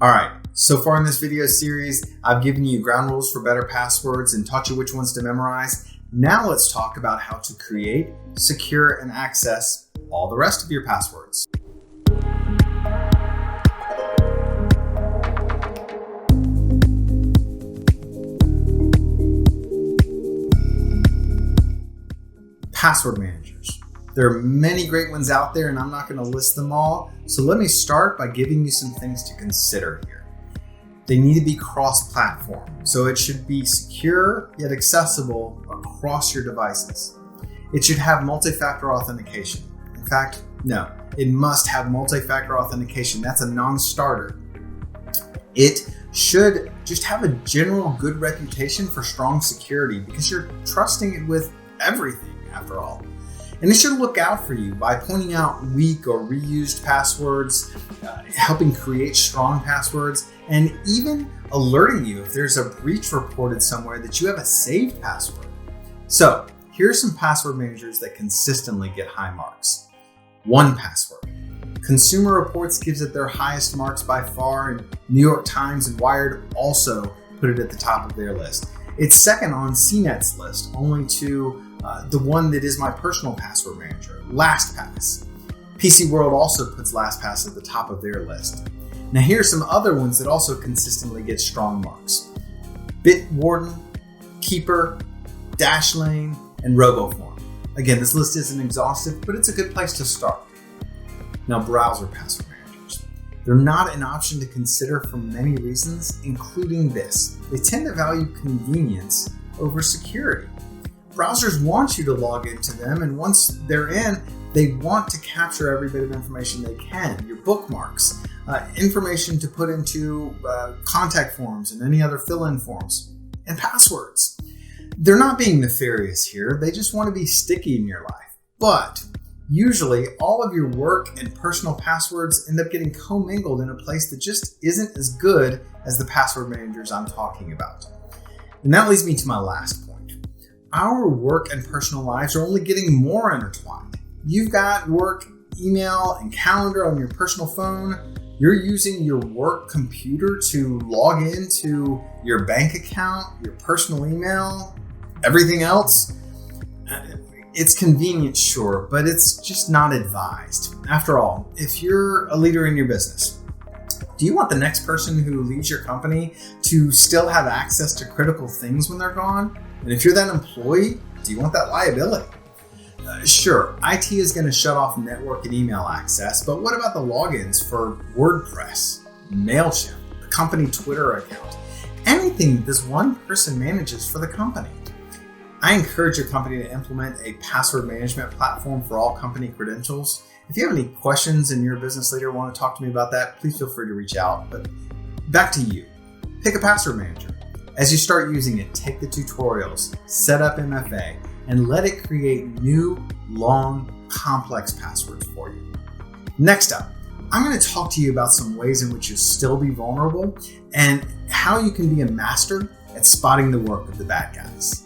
All right, so far in this video series, I've given you ground rules for better passwords and taught you which ones to memorize. Now let's talk about how to create, secure, and access all the rest of your passwords. Password managers. There are many great ones out there and I'm not going to list them all. So let me start by giving you some things to consider here. They need to be cross-platform, so it should be secure yet accessible across your devices. It should have multi-factor authentication. In fact, no, it must have multi-factor authentication. That's a non-starter. It should just have a general good reputation for strong security because you're trusting it with everything after all. And it should look out for you by pointing out weak or reused passwords, helping create strong passwords, and even alerting you if there's a breach reported somewhere that you have a saved password. So here's some password managers that consistently get high marks. 1Password. Consumer Reports gives it their highest marks by far, and New York Times and Wired also put it at the top of their list. It's second on CNET's list, only to the one that is my personal password manager, LastPass. PC World also puts LastPass at the top of their list. Now here are some other ones that also consistently get strong marks. Bitwarden, Keeper, Dashlane, and RoboForm. Again, this list isn't exhaustive, but it's a good place to start. Now browser password managers. They're not an option to consider for many reasons, including this. They tend to value convenience over security. Browsers want you to log into them, and once they're in, they want to capture every bit of information they can. Your bookmarks, information to put into contact forms and any other fill-in forms, and passwords. They're not being nefarious here. They just want to be sticky in your life. But usually all of your work and personal passwords end up getting commingled in a place that just isn't as good as the password managers I'm talking about. And that leads me to my last point. Our work and personal lives are only getting more intertwined. You've got work, email, and calendar on your personal phone. You're using your work computer to log into your bank account, your personal email, everything else. It's convenient, sure, but it's just not advised. After all, if you're a leader in your business, do you want the next person who leads your company to still have access to critical things when they're gone? And if you're that employee, do you want that liability? Sure, IT is going to shut off network and email access, but what about the logins for WordPress, MailChimp, the company Twitter account, anything that this one person manages for the company? I encourage your company to implement a password management platform for all company credentials. If you have any questions and you're a business leader and want to talk to me about that, please feel free to reach out. But back to you. Pick a password manager. As you start using it, take the tutorials, set up MFA, and let it create new, long, complex passwords for you. Next up, I'm going to talk to you about some ways in which you'll still be vulnerable and how you can be a master at spotting the work of the bad guys.